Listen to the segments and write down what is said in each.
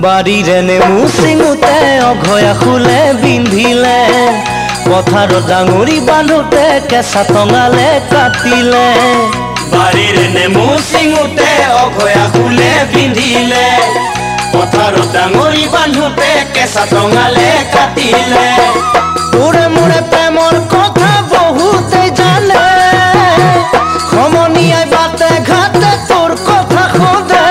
বাৰীৰে নেমু চিঙোতে অঘয়া ফুলে বিন্ধিলে পথাৰত ডাঙৰি বান্ধোতে কেঁচা টঙালে কাটিলে বাৰীৰে নেমু চিঙোতে অঘয়া ফুলে বিন্ধিলে পথাৰত ডাঙৰি বান্ধোতে কেঁচা টঙালে কাটিলে তোৰে মোৰে প্ৰেমৰ কথা বহুতে জানে সমনীয়াই বাটে ঘাটে তোৰ কথা সোধে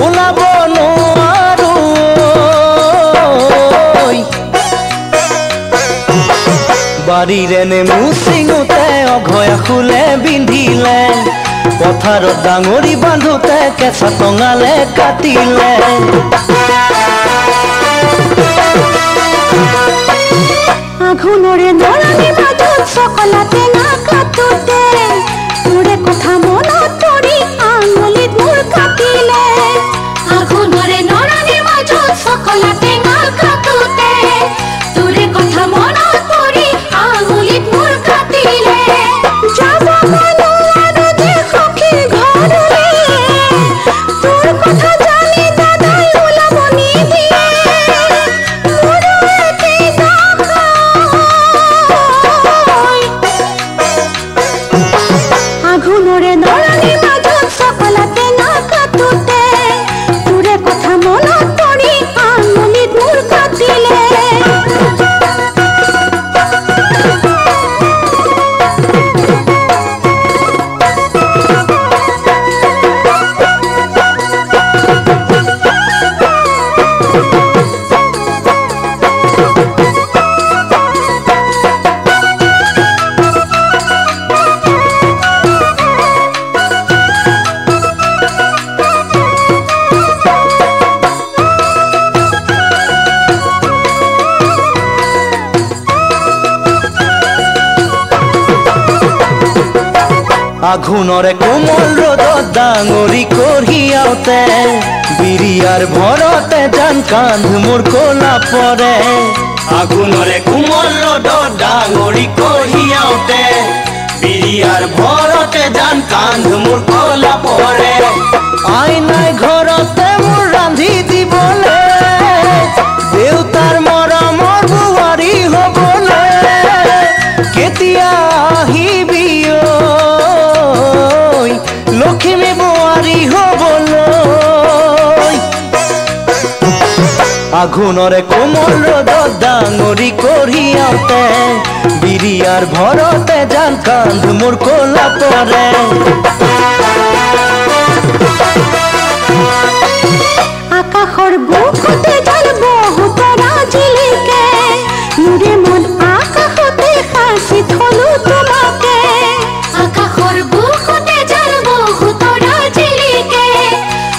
ওলাব নোৱাৰো বাৰীৰে নেমু চিঙোতে অঘয়া ফুলে বিন্ধিলে পথাৰত ডাঙৰি বান্ধোতে কেঁচা টঙালে কাটিলে আঘোণৰে নৰাণী মাজত চকলাতে নাকাটোতে তোৰে কথা মনত পৰি আঙুলিত মোৰ কাটিলে আঘোণৰে নৰাণী মাজত চকলাতে নাকাটোতে তোৰে কথা মনত পৰি আঙুলিত মোৰ কাটিলে যাব মনো আৰু যে সখীৰ ঘৰলৈ তোৰ কথা জানি দাদাই ওলাব নিদিয়ে আঘোণৰে নৰাণী মাজত চকলাতে নাকাটোতে তোৰে কথা মনত পৰি আঙুলিত মোৰ কাটিলে আঘোণৰে কোমল ৰ'দত ডাঙৰি কঢ়িয়াওতে বিৰিয়াৰ ভৰতে জান কান্ধ মোৰ কলা পৰে আঘোণৰে কোমল ৰ'দত ডাঙৰি কঢ়িয়াওতে বিৰিয়াৰ ভৰতে জান কান্ধ মোৰ কলা পৰে আইনাই ঘৰতে মোৰ ৰান্ধি দিবলে দেউতাৰ মৰমৰ বোৱাৰী হ'বলে কেতিয়া আহিবি লক্ষ্মী বোৱাৰী হ'বলৈ আঘোণৰে কোমল ৰ'দত ডাঙৰি কঢ়িয়াওতে বিৰিয়াৰ ভৰতে জান কান্ধ মোৰ কলা পৰে আকাশৰ বুকুতে জাল বহুতৰা জিলিকে মোৰে মন আকাশতে সাঁচি থলো তোমাকে আকাশৰ বুকুতে জাল বহুতৰা জিলিকে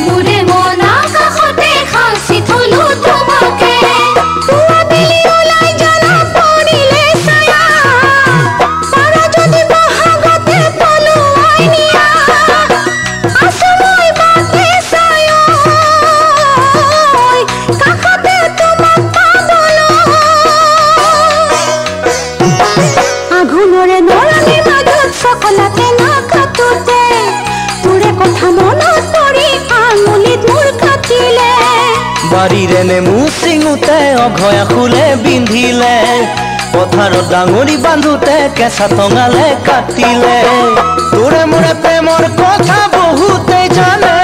মোৰে মন আকাশতে সাঁচি থলো তোমাকে পুৱাবেলি ওলাই জ্বলা পৰিলে ছায়া পাৰা যদি বহাগতে পলুৱাই নিয়া আছো মই বাটে ছায়া কাষতে তোমাক পাবলৈ আঘোণৰে নৰাণী মাজত চকলাতে নাকাটোতে তোৰে কথা মনত পৰি আঙুলিত মোৰ কাটিলে বাৰীৰে নেমু চিঙোতে অঘয়া ফুলে বিন্ধিলে পথাৰত ডাঙৰি বান্ধোতে কেঁচা টঙালে কাটিলে তোৰে মোৰে প্ৰেমৰ কথা বহুতে জানে